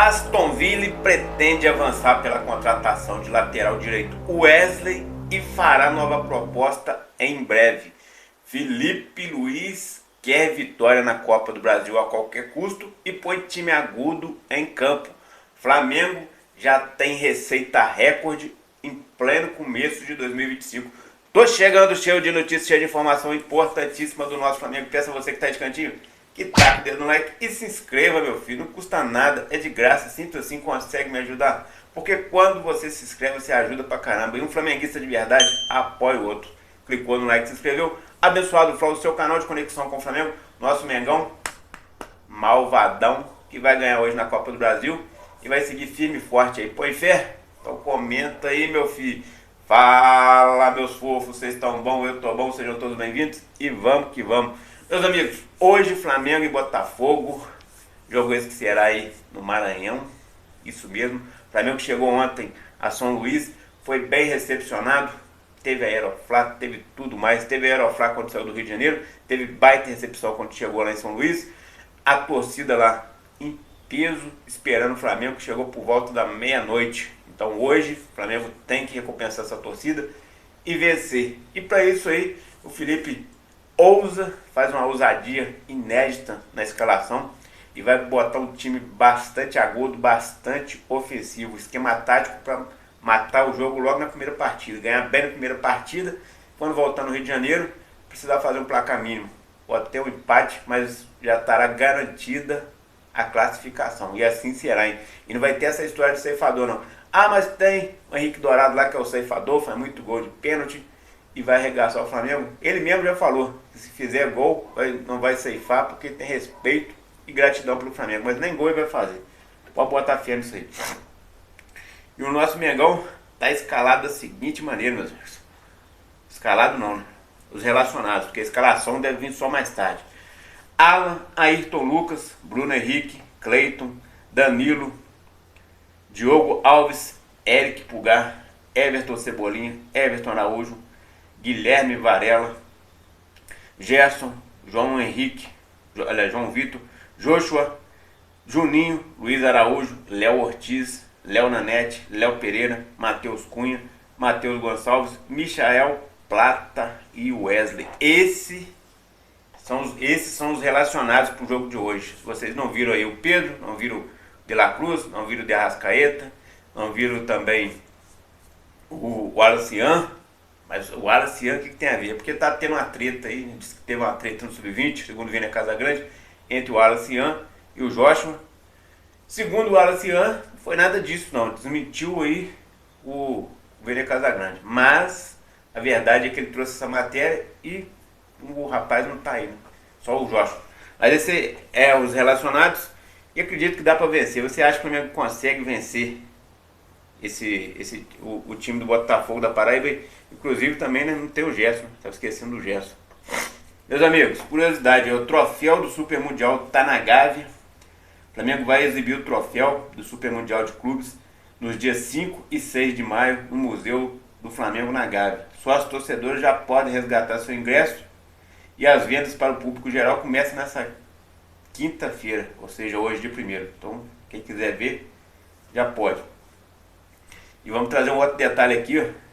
Aston Villa pretende avançar pela contratação de lateral direito Wesley e fará nova proposta em breve. Felipe Luiz quer vitória na Copa do Brasil a qualquer custo e põe time agudo em campo. Flamengo já tem receita recorde em pleno começo de 2025. Tô chegando cheio de notícias, cheio de informação importantíssima do nosso Flamengo. Peço a você que tá de cantinho que taca o dedo no like e se inscreva, meu filho. Não custa nada, é de graça. Sinto assim, consegue me ajudar. Porque quando você se inscreve, você ajuda pra caramba. E um flamenguista de verdade apoia o outro. Clicou no like, se inscreveu. Abençoado Flow, o seu canal de conexão com o Flamengo. Nosso Mengão malvadão, que vai ganhar hoje na Copa do Brasil. E vai seguir firme e forte aí. Põe fé? Então comenta aí, meu filho. Fala, meus fofos, vocês estão bom? Eu tô bom, sejam todos bem-vindos. E vamos que vamos. Meus amigos, hoje Flamengo e Botafogo, jogo esse que será aí no Maranhão, isso mesmo. Flamengo chegou ontem a São Luís, foi bem recepcionado, teve Aeroflá, teve tudo mais, teve Aeroflá quando saiu do Rio de Janeiro, teve baita recepção quando chegou lá em São Luís, a torcida lá em peso, esperando o Flamengo, que chegou por volta da meia-noite. Então hoje o Flamengo tem que recompensar essa torcida e vencer. E para isso aí, o Felipe faz uma ousadia inédita na escalação e vai botar um time bastante agudo, bastante ofensivo, esquema tático para matar o jogo logo na primeira partida, ganhar bem na primeira partida, quando voltar no Rio de Janeiro, precisar fazer um placar mínimo, ou até um empate, mas já estará garantida a classificação, e assim será, hein? E não vai ter essa história de ceifador não. Ah, mas tem o Henrique Dourado lá que é o ceifador, faz muito gol de pênalti, e vai arregaçar o Flamengo. Ele mesmo já falou que se fizer gol não vai ceifar porque tem respeito e gratidão pelo Flamengo, mas nem gol ele vai fazer. Pode botar fé nisso aí. E o nosso Mengão tá escalado da seguinte maneira, meus amigos. Escalado não, né? Os relacionados, porque a escalação deve vir só mais tarde. Alan, Ayrton Lucas, Bruno Henrique, Cleiton, Danilo, Diogo Alves, Eric Pulgar, Everton Cebolinha, Everton Araújo, Guilherme Varela, Gerson, João Henrique, João Vitor, Joshua, Juninho, Luiz Araújo, Léo Ortiz, Léo Nanete, Léo Pereira, Matheus Cunha, Matheus Gonçalves, Michael, Plata e Wesley. Esses são os relacionados para o jogo de hoje. Vocês não viram aí o Pedro, não viram o De La Cruz, não viram o De Arrascaeta, não viram também o Alacian. Mas o Alacian, o que tem a ver? Porque tá tendo uma treta aí, disse que teve uma treta no Sub-20, segundo o Vênia Casagrande, entre o Alacian e o Joshua. Segundo o Alacian, não foi nada disso não, desmentiu aí o Vênia Casagrande. Mas a verdade é que ele trouxe essa matéria e o rapaz não tá aí, né? Só o Joshua. Mas esse é os relacionados e acredito que dá para vencer. Você acha que o Flamengo consegue vencer o time do Botafogo da Paraíba? Inclusive também, né, não tem o Gerson, estava esquecendo do Gerson. Meus amigos, curiosidade, o troféu do Super Mundial está na Gávea. O Flamengo vai exibir o troféu do Super Mundial de Clubes nos dias 5 e 6 de maio no Museu do Flamengo na Gávea. Só os torcedores já podem resgatar seu ingresso e as vendas para o público geral começam nessa quinta-feira, ou seja, hoje de primeiro. Então, quem quiser ver, já pode. E vamos trazer um outro detalhe aqui, ó,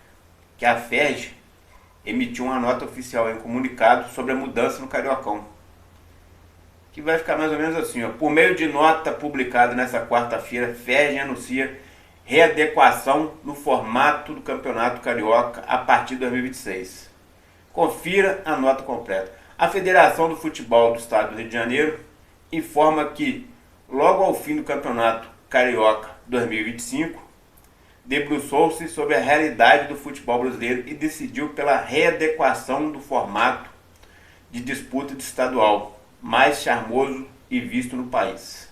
que a FERJ emitiu uma nota oficial, um comunicado sobre a mudança no Cariocão, que vai ficar mais ou menos assim, ó. Por meio de nota publicada nessa quarta-feira, a FERJ anuncia readequação no formato do Campeonato Carioca a partir de 2026. Confira a nota completa. A Federação do Futebol do Estado do Rio de Janeiro informa que, logo ao fim do Campeonato Carioca 2025, debruçou-se sobre a realidade do futebol brasileiro e decidiu pela readequação do formato de disputa de estadual, mais charmoso e visto no país.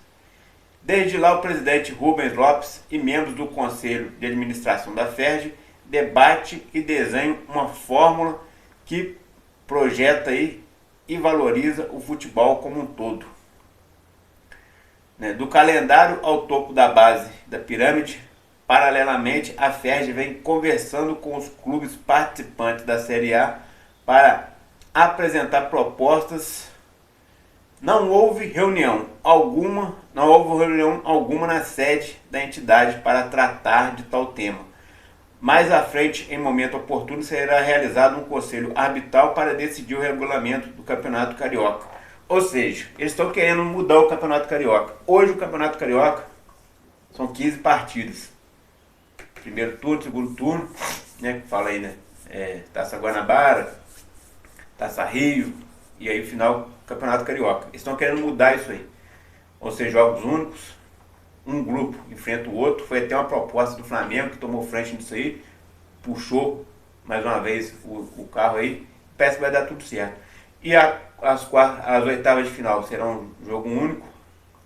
Desde lá, o presidente Rubens Lopes e membros do Conselho de Administração da FERJ debate e desenham uma fórmula que projeta aí e valoriza o futebol como um todo. Do calendário ao topo da base da pirâmide, paralelamente, a FERJ vem conversando com os clubes participantes da Série A para apresentar propostas Não houve reunião alguma na sede da entidade para tratar de tal tema. Mais à frente, em momento oportuno, será realizado um conselho arbitral para decidir o regulamento do Campeonato Carioca. Ou seja, eles estão querendo mudar o Campeonato Carioca. Hoje o Campeonato Carioca são 15 partidas. Primeiro turno, segundo turno, né, que fala aí, né? Taça Guanabara, Taça Rio, e aí final Campeonato Carioca. Eles estão querendo mudar isso aí. Ou seja, jogos únicos, um grupo enfrenta o outro. Foi até uma proposta do Flamengo que tomou frente nisso aí, puxou mais uma vez o carro aí. Parece que vai dar tudo certo. E as oitavas de final serão jogo único.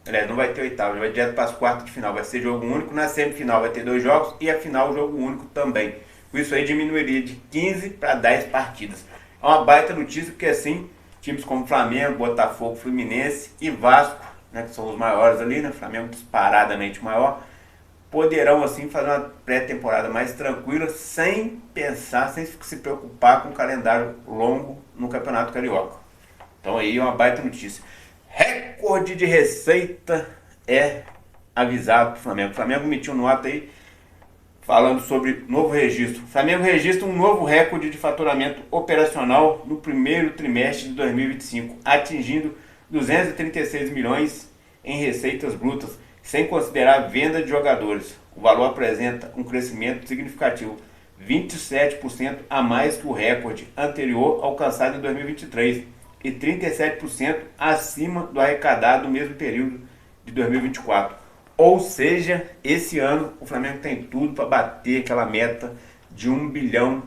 Aliás, não vai ter oitava, vai direto para as quartas de final. Vai ser jogo único. Na semifinal vai ter 2 jogos e a final jogo único também. Isso aí diminuiria de 15 para 10 partidas. É uma baita notícia, porque assim, times como Flamengo, Botafogo, Fluminense e Vasco, né, que são os maiores ali, né, Flamengo disparadamente maior, poderão assim fazer uma pré-temporada mais tranquila, sem pensar, sem se preocupar com um calendário longo no Campeonato Carioca. Então aí é uma baita notícia. Recorde de receita é avisado para o Flamengo. O Flamengo emitiu nota aí falando sobre novo registro. O Flamengo registra um novo recorde de faturamento operacional no primeiro trimestre de 2025, atingindo 236 milhões em receitas brutas, sem considerar a venda de jogadores. O valor apresenta um crescimento significativo, 27% a mais que o recorde anterior alcançado em 2023 e 37% acima do arrecadado no mesmo período de 2024. Ou seja, esse ano o Flamengo tem tudo para bater aquela meta de 1,5 bilhão,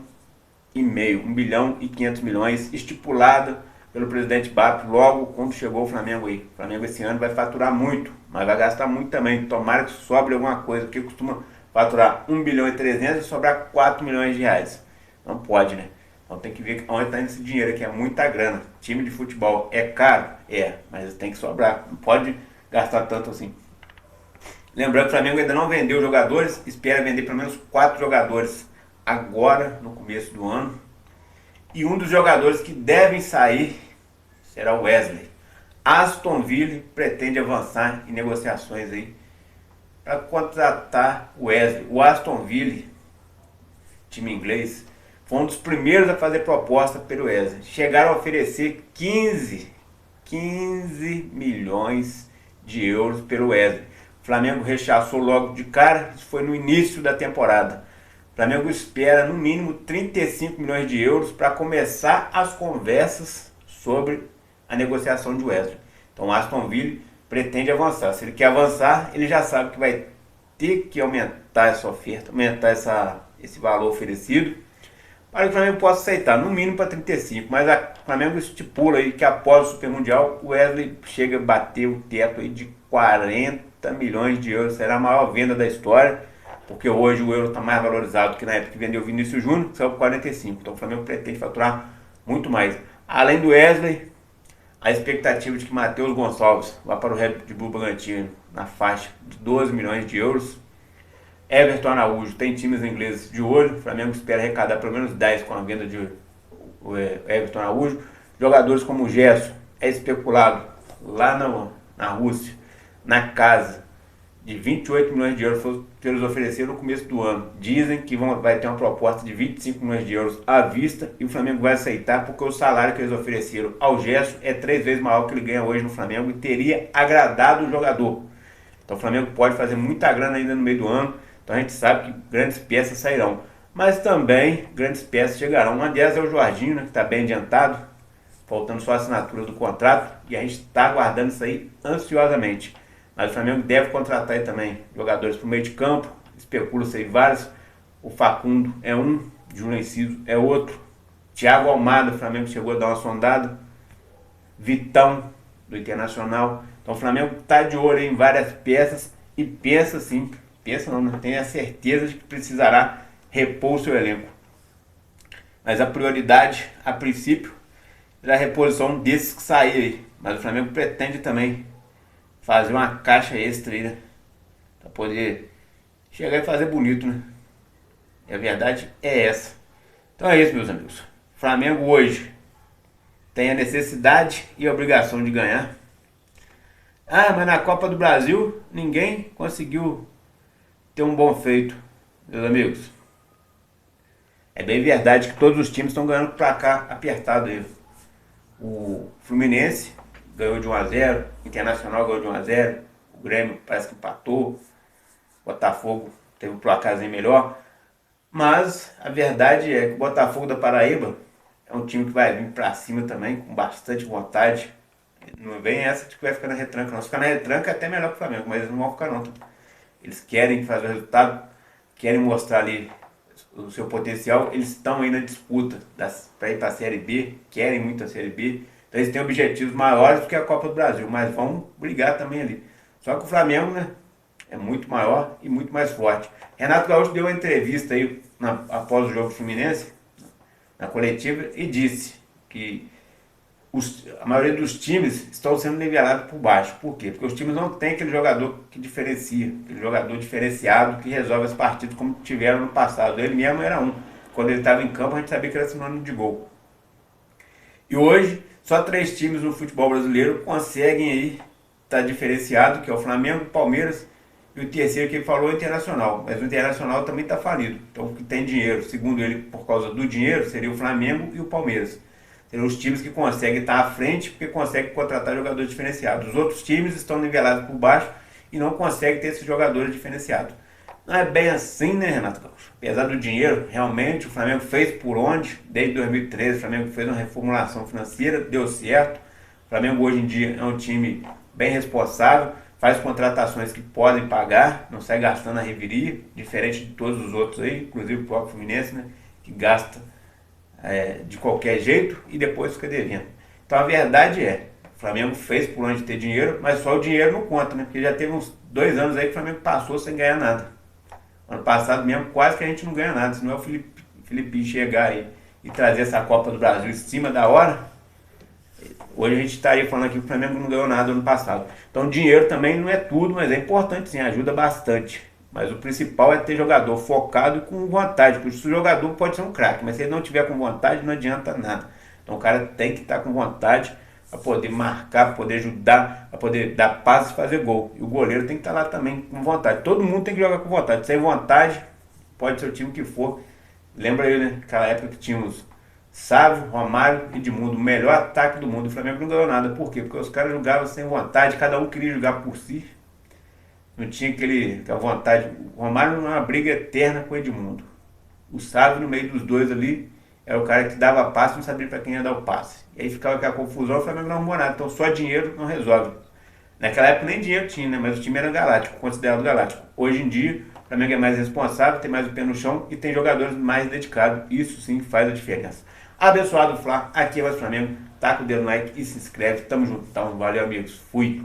1 bilhão e 500 milhões, estipulada pelo presidente BAP logo quando chegou o Flamengo aí. O Flamengo esse ano vai faturar muito, mas vai gastar muito também. Tomara que sobre alguma coisa, porque costuma faturar 1 bilhão e 300 e sobrar 4 milhões de reais. Não pode, né? Então tem que ver onde está indo esse dinheiro, que é muita grana. Time de futebol é caro? É, mas tem que sobrar. Não pode gastar tanto assim. Lembrando que o Flamengo ainda não vendeu jogadores, espera vender pelo menos 4 jogadores agora, no começo do ano. E um dos jogadores que devem sair será o Wesley. Aston Villa pretende avançar em negociações aí para contratar o Wesley. O Aston Villa, time inglês, foi um dos primeiros a fazer proposta pelo Wesley. Chegaram a oferecer 15 milhões de euros pelo Wesley. O Flamengo rechaçou logo de cara, isso foi no início da temporada. O Flamengo espera no mínimo 35 milhões de euros para começar as conversas sobre a negociação de Wesley. Então o Aston Villa pretende avançar. Se ele quer avançar, ele já sabe que vai ter que aumentar essa oferta, aumentar esse valor oferecido, para que o Flamengo possa aceitar, no mínimo para 35. Mas o Flamengo estipula aí que após o Super Mundial, o Wesley chega a bater o teto aí de 40 milhões de euros. Será a maior venda da história, porque hoje o euro está mais valorizado que na época que vendeu o Vinícius Júnior, que saiu por 45. Então o Flamengo pretende faturar muito mais. Além do Wesley, a expectativa de que Matheus Gonçalves vá para o Red Bull Bragantino na faixa de 12 milhões de euros. Everton Araújo tem times ingleses de olho. O Flamengo espera arrecadar pelo menos 10 com a venda de Everton Araújo. Jogadores como o Gerson é especulado lá na Rússia, na casa de 28 milhões de euros que eles ofereceram no começo do ano. Dizem que vai ter uma proposta de 25 milhões de euros à vista e o Flamengo vai aceitar, porque o salário que eles ofereceram ao Gerson é 3 vezes maior que ele ganha hoje no Flamengo e teria agradado o jogador. Então o Flamengo pode fazer muita grana ainda no meio do ano. Então a gente sabe que grandes peças sairão, mas também grandes peças chegarão. Uma delas é o Jorginho, né, que está bem adiantado, faltando só a assinatura do contrato, e a gente está aguardando isso aí ansiosamente. Mas o Flamengo deve contratar aí também jogadores para o meio de campo, especula-se aí vários. O Facundo é um, Júlio Enciso é outro, Thiago Almada, o Flamengo chegou a dar uma sondada, Vitão do Internacional. Então o Flamengo está de olho em várias peças e pensa sim, não tem a certeza de que precisará repor o seu elenco. Mas a prioridade, a princípio, é a reposição desses que saírem. Mas o Flamengo pretende também fazer uma caixa extra aí, né? Pra poder chegar e fazer bonito, né? E a verdade é essa. Então é isso, meus amigos. O Flamengo hoje tem a necessidade e a obrigação de ganhar. Ah, mas na Copa do Brasil ninguém conseguiu ter um bom feito, meus amigos. É bem verdade que todos os times estão ganhando por placar apertado aí. O Fluminense ganhou de 1 a 0, o Internacional ganhou de 1 a 0, o Grêmio parece que empatou, o Botafogo teve um placarzinho melhor. Mas a verdade é que o Botafogo da Paraíba é um time que vai vir pra cima também, com bastante vontade. Não vem essa de que vai ficar na retranca, não. Se ficar na retranca é até melhor que o Flamengo, mas eles não vão ficar não. Eles querem fazer o resultado, querem mostrar ali o seu potencial. Eles estão aí na disputa para ir para a Série B, querem muito a Série B. Então eles têm objetivos maiores do que a Copa do Brasil, mas vão brigar também ali. Só que o Flamengo, né, é muito maior e muito mais forte. Renato Gaúcho deu uma entrevista aí após o jogo do Fluminense, na coletiva, e disse que a maioria dos times estão sendo nivelados por baixo. Por quê? Porque os times não têm aquele jogador que diferencia, aquele jogador diferenciado que resolve as partidas como tiveram no passado. Ele mesmo era um. Quando ele estava em campo, a gente sabia que era sinônimo de gol. E hoje, só 3 times no futebol brasileiro conseguem aí estar diferenciado, que é o Flamengo, o Palmeiras e o terceiro que ele falou é o Internacional. Mas o Internacional também está falido. Então, o que tem dinheiro, segundo ele, por causa do dinheiro, seria o Flamengo e o Palmeiras. Seriam os times que conseguem estar à frente porque conseguem contratar jogadores diferenciados. Os outros times estão nivelados por baixo e não conseguem ter esses jogadores diferenciados. Não é bem assim, né, Renato Gaúcho? Apesar do dinheiro, realmente o Flamengo fez por onde. Desde 2013 o Flamengo fez uma reformulação financeira, deu certo. O Flamengo hoje em dia é um time bem responsável, faz contratações que podem pagar, não sai gastando a reviria, diferente de todos os outros aí, inclusive o próprio Fluminense, né, que gasta de qualquer jeito e depois fica devendo. Então a verdade é, o Flamengo fez por onde ter dinheiro, mas só o dinheiro não conta, né? Porque já teve uns 2 anos aí que o Flamengo passou sem ganhar nada. Ano passado mesmo quase que a gente não ganha nada, se não é o Felipe chegar aí e trazer essa Copa do Brasil em cima da hora, hoje a gente estaria falando aqui que o Flamengo não ganhou nada ano passado. Então dinheiro também não é tudo, mas é importante sim, ajuda bastante. Mas o principal é ter jogador focado e com vontade. Porque o jogador pode ser um craque, mas se ele não tiver com vontade, não adianta nada. Então o cara tem que estar com vontade para poder marcar, para poder ajudar, para poder dar passes e fazer gol. E o goleiro tem que estar lá também com vontade. Todo mundo tem que jogar com vontade. Sem vontade, pode ser o time que for. Lembra aí, né? Aquela época que tinha os Sávio, Romário e Edmundo, o melhor ataque do mundo. O Flamengo não ganhou nada. Por quê? Porque os caras jogavam sem vontade, cada um queria jogar por si. Não tinha aquela vontade. O Romário numa briga eterna com o Edmundo. O Sávio no meio dos dois ali era o cara que dava passe, não sabia para quem ia dar o passe. E aí ficava aquela confusão, o Flamengo não arrumou nada. Então só dinheiro não resolve. Naquela época nem dinheiro tinha, né? Mas o time era galáctico, considerado galáctico. Hoje em dia, o Flamengo é mais responsável, tem mais o pé no chão e tem jogadores mais dedicados. Isso sim faz a diferença. Abençoado Flá, aqui é o Flamengo. Taca o dedo no like e se inscreve. Tamo junto. Então, valeu, amigos. Fui.